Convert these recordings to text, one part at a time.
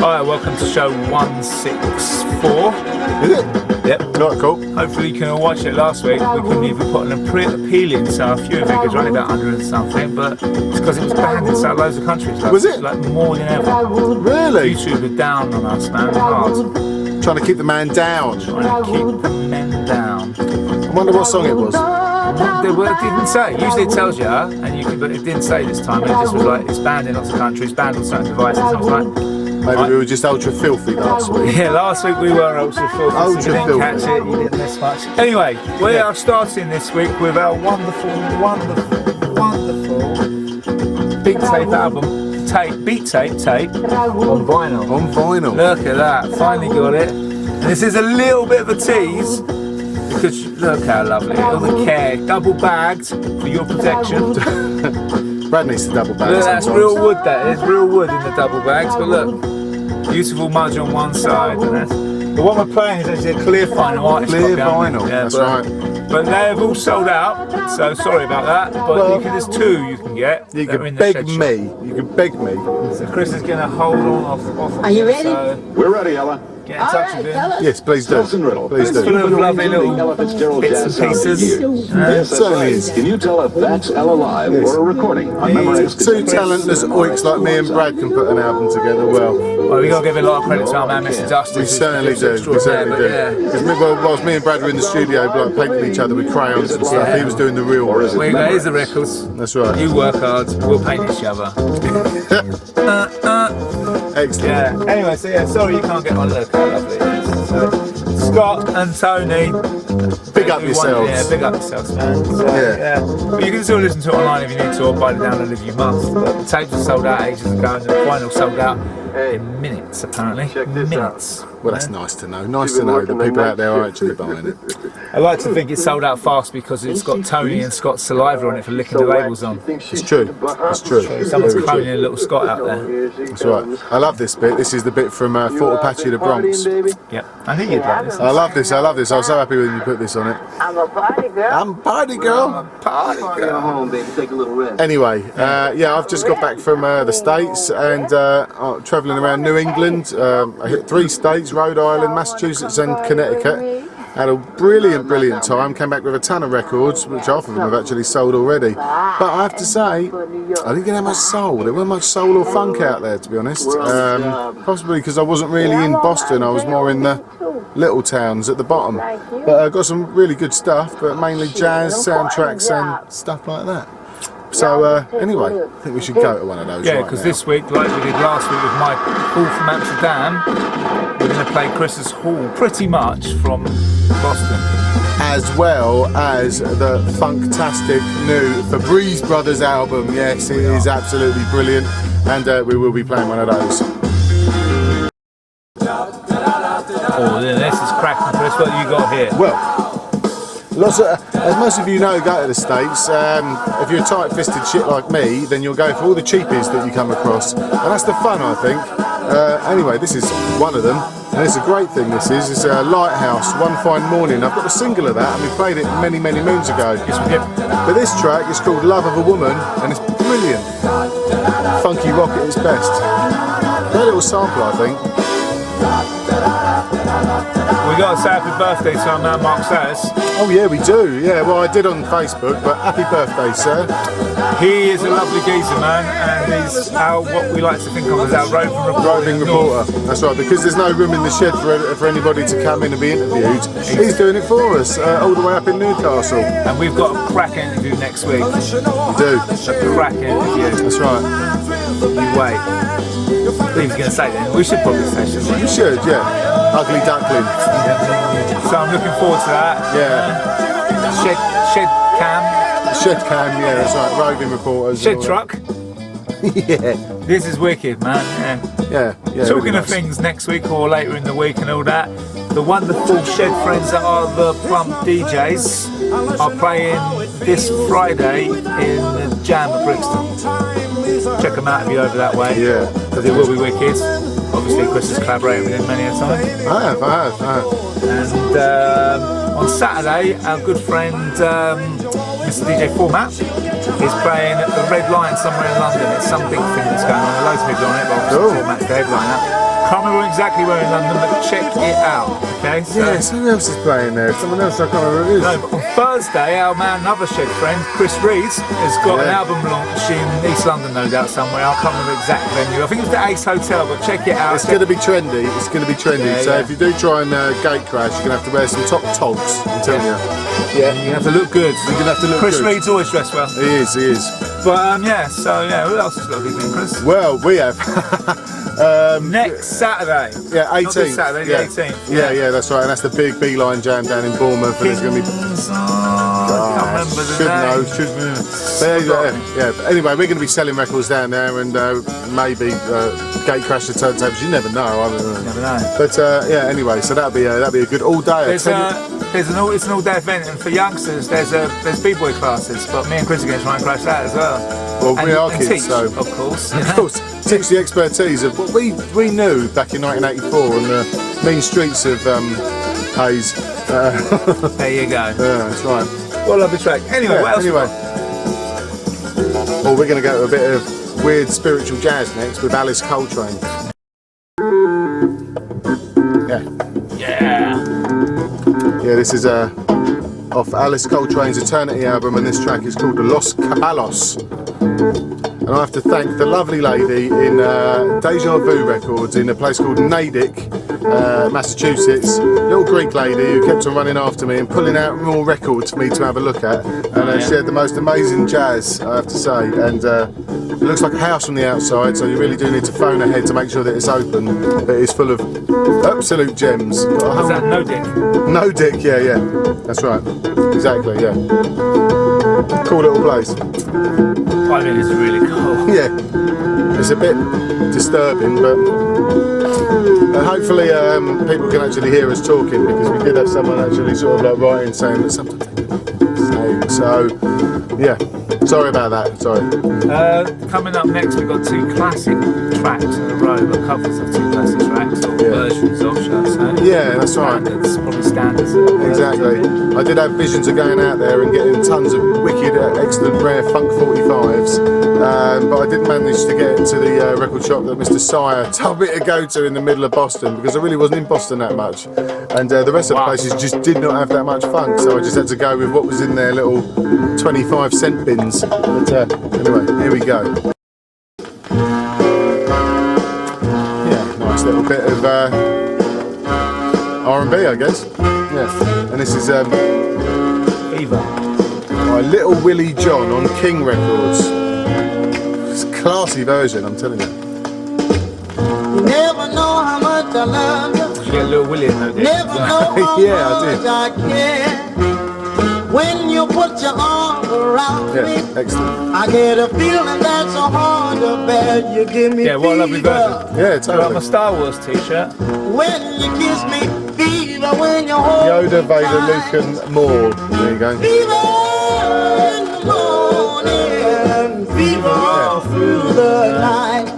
Alright, welcome to show 164. Is it? Yep. Not cool. Hopefully you can all watch it. Last week we couldn't even put an appeal in, so a few of it was only about 100 and something, but it's because it was banned in loads of countries. Like, was it? Like more than ever. Really? YouTube are down on us, man, hard. Trying to keep the man down. Trying to keep the men down. I wonder what song it was. It didn't say. Usually it tells you, and you can, but it didn't say this time. It just was like, it's banned in lots of countries, banned on certain devices. I was like, maybe we were just ultra filthy last week. Yeah, last week we were ultra filthy. Ultra so you didn't filthy. catch it, you didn't miss much. Anyway, we are starting this week with our wonderful big tape album. Beat tape on vinyl. On vinyl. Look at that, finally got it. And this is a little bit of a tease because look how lovely, all the care, double bagged for your protection. Brad needs to double bag. Look, that's real wood, that is real wood in the double bags, but look, beautiful mudge on one side. And that's, but what we're playing is actually a clear vinyl artist. Clear vinyl, yeah, that's right. But they have all sold out, so sorry about that. But Well, there's two you can get. You that are can in the beg shed shop. me. You can beg me. So Chris is going to hold on off. Are you ready? So We're ready, Ella. get in touch with him. Yes, please do. Wilson Riddle. Please Full do. of lovely little Ella Fitzgerald bits jazz and sound pieces. for years. It Yes, that's certainly right. is. Can you tell if that's Ella live Yes. or a recording? On memorized Two talentless oiks like me and Brad can put an album together well. Well, we got to give a lot of credit to our man, Mr. Justice. We certainly do. We certainly do. Because whilst me and Brad were in the studio, like painting each other with crayons and stuff, he was doing the real work. Here's the records. That's right. You work hard, we'll paint each other. Excellent. Yeah. Anyway, so yeah, sorry you can't get on. Look how lovely it is. So, Scott and Tony, Big up yourselves. Yeah, big up yourselves, man. So, Yeah. But you can still listen to it online if you need to, or buy the download if you must. But the tapes were sold out ages ago, and the vinyl sold out in minutes, apparently. Minutes. Well, that's nice to know. Nice to know that people out there are actually buying it. I like to think it's sold out fast because it's got Tony and Scott's saliva on it for licking the labels on. It's true. It's true. Someone's Very cloning true. a little Scott out there. That's right. I love this bit. This is the bit from Fort Apache, the Bronx. Yep. I think you'd like this. I love this. I love this. I was so happy when you put this on it. I'm a party girl. I'm a party girl. Party girl. home, baby. Take a little rest. Anyway, yeah, I've just got back from the States and travelling around New England. I hit 3 states: Rhode Island, Massachusetts and Connecticut. Had a brilliant time. Came back with a ton of records, which half of them have actually sold already. But I have to say, I didn't get that much soul. There wasn't much soul or funk out there, to be honest. Possibly because I wasn't really in Boston. I was more in the little towns at the bottom. But I got some really good stuff, but mainly jazz, soundtracks and stuff like that. So anyway, I think we should go to one of those. Yeah, right because now. this week, like we did last week with my Hall from Amsterdam, we're going to play Chris's Hall pretty much from Boston. As well as the fantastic new Fabreeze Brothers album. Yes, it is absolutely brilliant, and we will be playing one of those. Oh, this is cracking, Chris. What have you got here? Well, lots of, as most of you know, go to the States. If you're a tight-fisted shit like me, then you'll go for all the cheapies that you come across, and that's the fun, I think. Anyway, this is one of them, and it's a great thing. This is. It's a Lighthouse, One Fine Morning. I've got a single of that, and we played it many moons ago. Yes, we did. But this track is called Love of a Woman, and it's brilliant. Funky rock at its best. Great little sample, I think. We got to say happy birthday to our man Mark Sayers. Oh yeah, we do. Yeah, well I did on Facebook, but happy birthday, sir. He is a lovely geezer, man, and he's what we like to think of as our roving reporter. That's right, because there's no room in the shed for anybody to come in and be interviewed. He's doing it for us, all the way up in Newcastle. And we've got a cracking interview next week. We do. A cracking interview. That's right. You wait. What he was going to say then? We should probably say something. You should, yeah. Ugly duckling. So I'm looking forward to that. Yeah. Shed cam. Shed cam, yeah, that's right. Roving reporters. Shed truck. Yeah. This is wicked, man. Yeah. Talking really of nice. things next week or later in the week and all that, the wonderful Shed friends that are the Plump DJs are playing this Friday in the Jam at Brixton. Check them out if you're over that way. Yeah. Because it will be wicked. Obviously Chris has collaborated with him many a time. I have. And on Saturday, our good friend Mr. DJ Format is playing at the Red Lion somewhere in London. It's some big thing that's going on. Loads of people on it, but obviously Cool. Format's the headliner. can't remember exactly where in London, but check it out. Okay. So, Yes, who else is playing there? Someone else, I can't remember who it no, is. but on Thursday, our man, another shed friend, Chris Rees, has got an Yeah. album launch in East London, no doubt, somewhere. I can't remember the exact venue. I think it was the Ace Hotel, but check it out. It's going to be trendy. It's going to be trendy. Yeah, so yeah. if you do try and gate crash, you're going to have to wear some top togs. I'm telling you. Yeah, you have to look good. You're going to have to look Chris good. Reed's always dressed well. He is. He is. But yeah, so yeah, who else has got a big thing, Chris? Well, we have. Next Saturday. Yeah, Not 18th. this Saturday, the yeah. 18th. Yeah, that's right. And that's the big beeline jam down in Bournemouth. And there's going to be. I can't remember the Should name. know, should know. Yeah, but anyway, we're going to be selling records down there, and maybe gate crash the turntables. You never know. I mean, Never know. but yeah, anyway, so that'll be a good all day. It's an all-day event, and for youngsters, there's b-boy classes. But me and Chris are going to try and crash that as well. Well, we are and kids, teach, so of course. of course, teach the expertise of what we knew back in 1984 on the mean streets of Hayes. There you go. Yeah, that's right. What a lovely track. Anyway, what else? Anyway, well, we're going to go to a bit of weird spiritual jazz next with Alice Coltrane. Yeah, this is off Alice Coltrane's Eternity album, and this track is called Los Caballos. And I have to thank the lovely lady in Deja Vu Records in a place called Natick, Massachusetts. Little Greek lady who kept on running after me and pulling out more records for me to have a look at. And she had the most amazing jazz, I have to say. And it looks like a house from the outside, so you really do need to phone ahead to make sure that it's open. But it's full of absolute gems. Is that no dick? No dick, yeah. That's right. Exactly, yeah. Cool little place. I mean, it's really cool. Yeah. It's a bit disturbing, but hopefully people can actually hear us talking, because we did have someone actually sort of like writing saying that something saying. So, yeah. Sorry about that. Sorry. Coming up next, we've got two classic tracks in a row, but covers of two classic tracks, or versions of, shall I say? Yeah, that's right. Standards, probably standards. Exactly. I did have visions of going out there and getting tons of wicked, excellent, rare funk 45s, but I didn't manage to get to the record shop that Mr. Sire told me to go to in the middle of Boston, because I really wasn't in Boston that much, and the rest of the places just did not have that much funk, so I just had to go with what was in their little 25-cent bins. But anyway, here we go. Yeah, nice little bit of R&B, I guess. Yeah, and this is Eva. by Little Willie John on King Records. It's a classy version, I'm telling you. You never know how much I love you. Did you get Little Willie in there? Never know how Yeah, I did. much I care. When you put your arms around me, Yeah, excellent. I get a feeling that's so hard to bear. You give me Yeah, what a lovely fever. version. Yeah, I've got my totally. Star Wars t-shirt. When you kiss me, fever. When you hold Yoda, me Vader, tight. Luke and Moore. There you go. Fever in the morning, fever all through the night.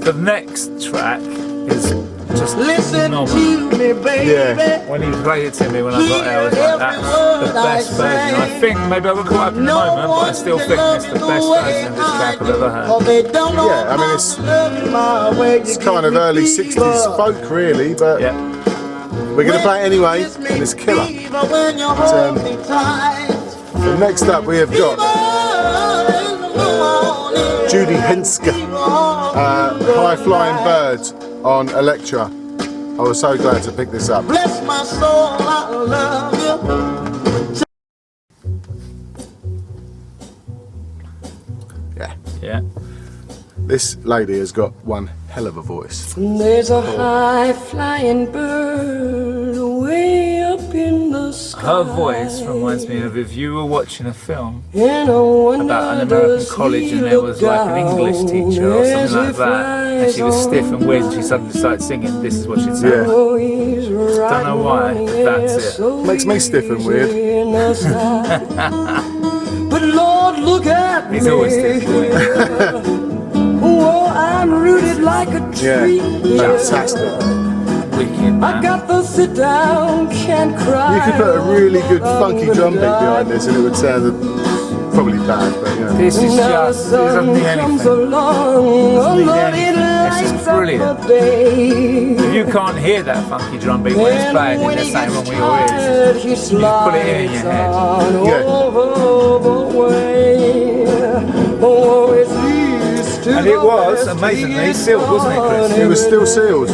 The next track is just Listen phenomenal. to me, baby. Yeah. When he played it to me when I got there, I was like, that's the best version. I think maybe I will call up in a moment, but I still think it's the best version of this track I've ever heard. Yeah, I mean, it's kind of early 60s folk, really, but Yeah. we're going to play it anyway, and it's killer. So next up, we have got Judy Henske, High Flying Bird on Electra. I was so glad to pick this up. Bless my soul, I love you. Yeah. This lady has got one hell of a voice. There's a high flying bird way up in the sky. Her voice reminds me of if you were watching a film And I wonder about an American college and there was like an English teacher or something like that, and she was stiff and weird and she suddenly started singing, this is what she'd say. Yeah. Don't know why, that's it. Makes me stiff and weird. But Lord, look at me. He's always stiff and weird. Oh, I'm rooted like a Yeah, tree. fantastic. Wicked, I man. got the sit down, can't cry. You could put a really good funky drum beat behind this and it would sound probably bad, but you know. This is Now the just, it doesn't sun need comes anything. along, oh Doesn't need Lord, it anything. This is lights up brilliant. brilliant. If you can't hear that funky drum beat when it's playing, then there's something wrong with your ears. You just put it in your head. Yeah. And it was, amazingly, sealed, wasn't it, Chris? It was still sealed.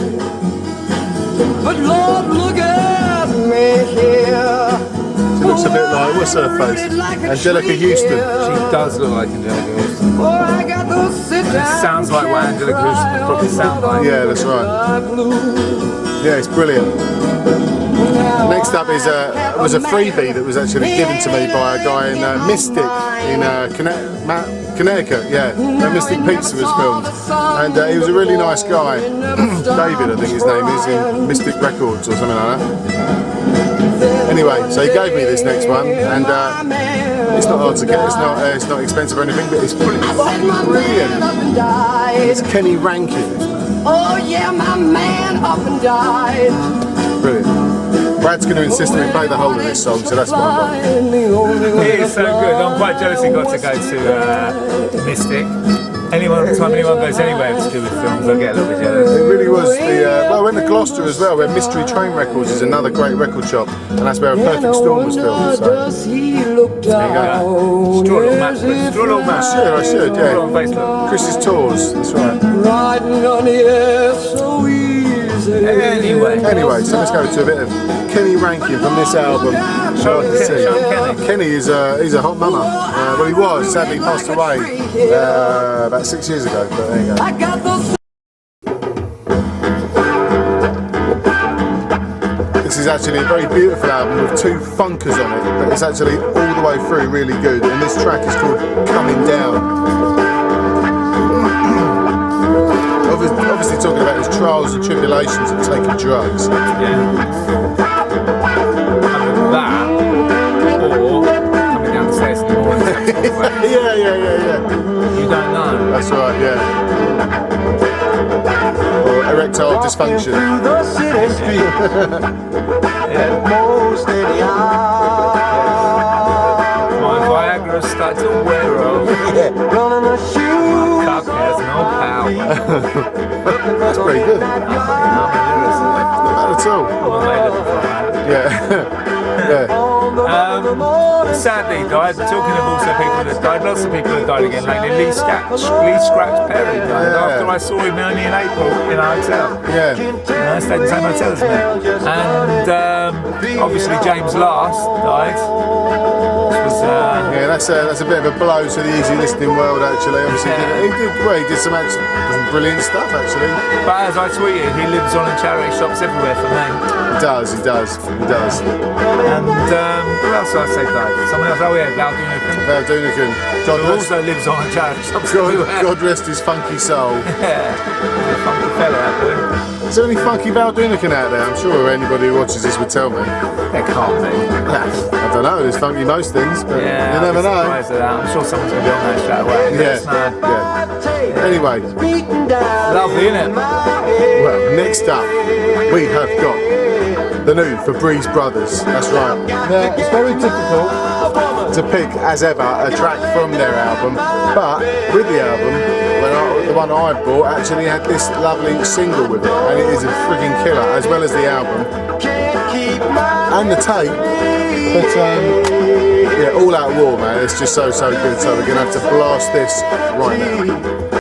But Lord, look at me here. She looks a bit like, what's her face? Angelica Houston. She does look like Angelica Houston. Oh, I got those sit It sounds like what Angelica Houston would probably sound like. Yeah, that's right. Yeah, it's brilliant. Next up is was a freebie that was actually given to me by a guy in Mystic in Connecticut. Yeah, where Mystic Pizza was filmed, and he was a really nice guy. David, I think his name is, in Mystic Records or something like that. Anyway, so he gave me this next one, and it's not hard to get. It's not expensive or anything, but it's brilliant. It's Kenny Rankin. Oh yeah, my man up and died. Brilliant. Brad's going to insist that we play the whole of this song, so that's fine. It is so good. I'm quite jealous he got to go to Mystic. Anyone goes anywhere to do with films, I get a little bit jealous. It really was well, I went to Gloucester as well, where Mystery Train Records is another great record shop, and that's where A Perfect Storm was filmed. So there you go. Draw a little map, Chris. Draw a little map. I should, Draw it on yeah. Facebook. Chris's Tours, that's right. Riding on the air so easy. Anyway, so let's go to a bit of Kenny Rankin from this album. Show Kenny. Kenny is he's a hot mama. Well, he was, sadly passed away about 6 years ago, but there you go. I got those. This is actually a very beautiful album with two funkers on it, but it's actually all the way through really good, and this track is called Coming Down. Obviously talking about his trials and tribulations of taking drugs. Yeah. That, or coming down the stairs in the morning. Yeah. You don't know. That's right, yeah. Or erectile dysfunction. My Viagra started to wear off. My cock has no power. That's pretty good. Not bad at all. Yeah. Sadly died. Talking of also people that died, lots of people have died again lately. Lee Scratch Perry died after I saw him only in April in a hotel. Yeah. I stayed in the same hotel as me. And obviously James Last died. Yeah, that's a bit of a blow to the easy listening world actually. Obviously, he did some brilliant stuff actually. But as I tweeted, he lives on in charity shops everywhere for me. He does. And who else did I say died? Someone else, oh yeah, Val Doonican. Who also lives on in charity shops everywhere. God rest his funky soul. Yeah, he's a funky fella out there. Is there any funky Val Doonican out there? I'm sure anybody who watches this would tell me. There can't be. I don't know, there's funky most things, but Yeah, you never know. I'm sure someone's going to be on that straight away. Yeah. Anyway, Lovely, isn't it? well, next up, we have got the new Fabreeze Brothers. That's right. Now, it's very difficult to pick, as ever, a track from their album, but with the album, the one I bought actually had this lovely single with it, and it is a freaking killer, as well as the album and the tape. But yeah, All Out War, man, it's just so good. So we're gonna have to blast this right now.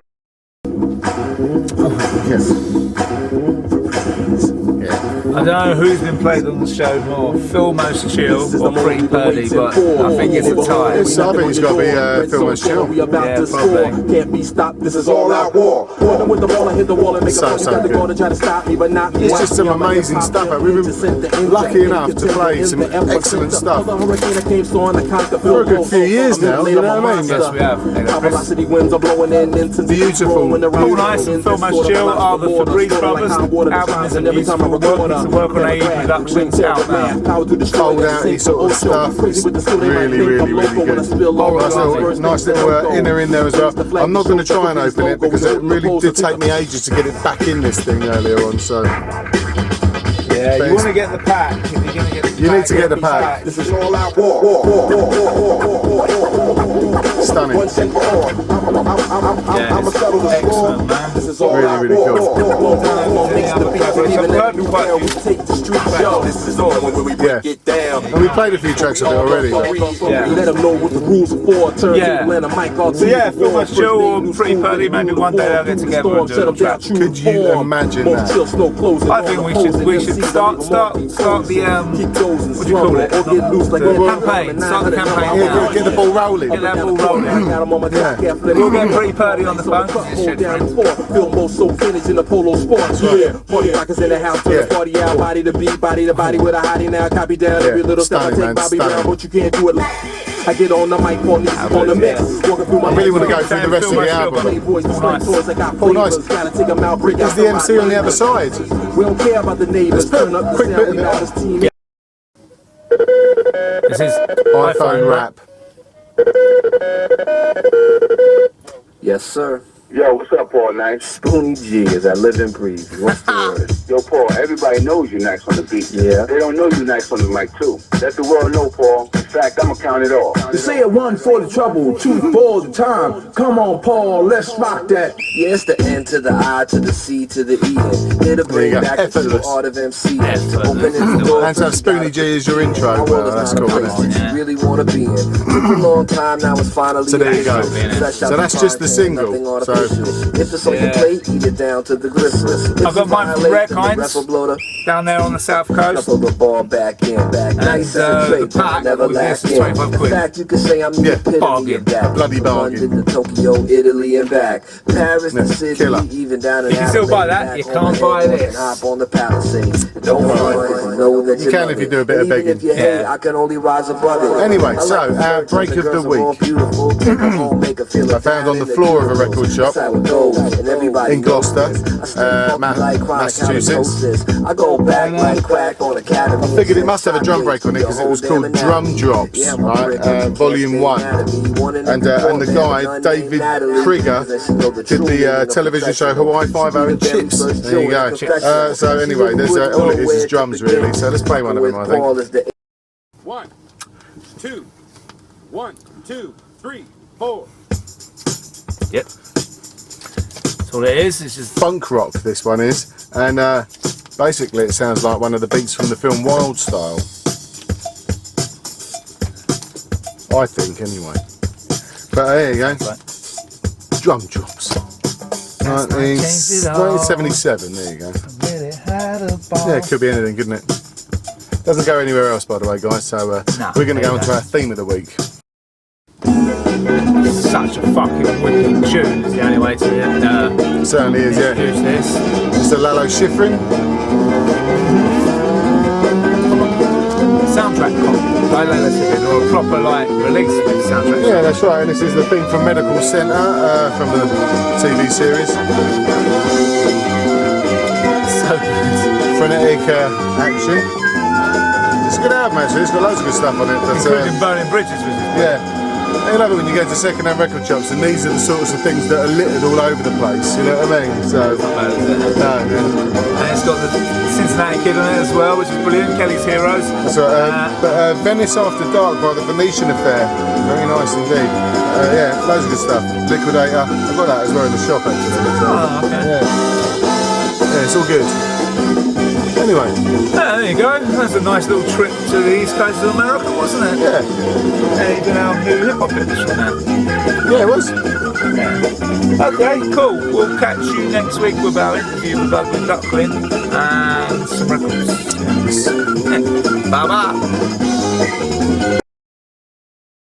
I don't know who's been played on the show more, Phil Most Chill or Pretty Purdy, but I think it's a tie. I think it's got to be Phil Most Chill. Yeah, probably. Can't be stopped. This is all out war. With the ball, I hit the wall and make So good. It's just some amazing stuff. We've been lucky enough to play some excellent stuff for a good few years now. You know what I mean? Yes, we have. Beautiful. Paul Nice and Phil Most Chill are the Fabreeze Brothers. The album is a beautiful work on AE Productions out now. Cold outy sort of stuff. It's really good. Nice little inner in there as well. I'm not going to try and open it because it really did take me ages to get it back in this thing earlier on. So Yeah, Yeah, But you want to get the pack. If you're going to get the You pack, need to get the the pack. This is all out war. Stunning. Once and for all. I'ma it's settle the score. excellent, man. This is all Really, out really war. cool. Take the street show. This is all when we break Yeah. it down. And we played a few tracks of it already. Yeah. Let them know what the rules are for. Turn Yeah. and a mic all So yeah, feel much chill or pre-party, maybe one day they'll get together and do a track. Could you imagine that? I think we should start the what do you call it? The campaign. Start the campaign Yeah, now. get the ball rolling. Get that ball rolling. Yeah. We'll get pre-party on the phone. Feel most so finished in the polo sports. Yeah, party rockers in the house, turn the party out, body to beat, body to body with a hottie now. Copy down every little step I Stunning, take, man, Bobby stunning. Brown, but you can't do it. I get on the mic on this on the mix. Walking through my I really want to go through the rest of the album. Playboys, Nice. toys, I got Oh, nice. flavors. Gotta take 'em out, break There's out the MC on the other side. We don't care about the neighbors. Let's put Turn up a the quick sound, bit of we it got on. this team. This is iPhone rap. Yes, sir. Yo, what's up, Paul Nice? Spoonie G as I live and breathe. What's the word? Yo, Paul, everybody knows you nice on the beat. Yeah. They don't know you nice on the mic, too. Let the world know, Paul. In fact, I'm going to count it all. You say it 1 for the trouble, 2 for the time. Come on, Paul, let's rock that. Yeah, it's the N to the I to the C to the E. Here to bring There you go. back the true Effortless. art of MC. Effortless. Opening the door. And to have Spoonie G as your intro. My world Well, is that's not a cool, place isn't it? that you really want to be in. Took a long time, now it's finally. So there you go. Fresh So out that's the just the content, single. nothing So- artificial. If it's on your Yeah. plate, eat it down to the gristle. I've got mine from Rare Kinds. Down there on the south coast. Couple the ball back in, back nice as a the trait, pack never was last this, in. 25 quid. In fact, you could say I'm the Yeah, epitome bargain. of that. Bloody From bargain. London to Tokyo, Italy, and back. Paris Yeah, to Sydney, killer. even down in You can still buy that, Adelaide, you back can't on the buy airport this. and hop on the Palisades. Don't run, know that You can love if you it. do a bit of Even begging. if you hate, Yeah. I can only rise above it. Anyway, I so, like the churches, break the of the girls are all week. beautiful. Take her home, make her feel I found on the floor of a record shop That's how it goes, and everybody in Gloucester, knows this. I stay funky like chronic Massachusetts. halitosis. I go back like crack on Academy. I figured it must have a drum break on it because it was called Drum Drops, right? Volume 1. And the guy, David Krieger, did the television show Hawaii 5-0 and Chips. There you go. So anyway, there's all it is drums really. So let's play one of them, I think. 1, 2, 1, 2, 3, 4. Yep. That's all it is. It's just Funk rock, this one is. And basically it sounds like one of the beats from the film Wild Style. I think, anyway. But there you go. Drum Drops. 1977, there you go. Yeah, it could be anything, couldn't it? Doesn't go anywhere else, by the way, guys. So we're going to go on to our theme of the week. it's such a fucking wicked tune. It's the only way to Certainly is, yeah. introduce this. It's a Lalo Schifrin. Soundtrack by Lalo Schifrin, or a proper like release with soundtrack. Yeah, that's right. And this is the theme from Medical Centre from the TV series. So good. Frenetic action. It's a good album, actually. It's got loads of good stuff on it. But, Including Burning Bridges with it. yeah. I love it when you go to second-hand record shops and these are the sorts of things that are littered all over the place, you know what I mean? So, Not bad, is it? no, yeah. And it's got the Cincinnati Kid on it as well, which is brilliant. Kelly's Heroes. That's right. But Venice After Dark by the Venetian Affair. Very nice indeed. Yeah, loads of good stuff. Liquidator. I've got that as well in the shop, actually. So, Oh, okay. yeah, it's all good. Anyway, There you go. That's a nice little trip to the east coast of America, wasn't it? yeah. And even our new hip hop bits from that. Yeah, it was. Okay, cool. We'll catch you next week with our interview with Ugly Duckling and some records. Bye bye.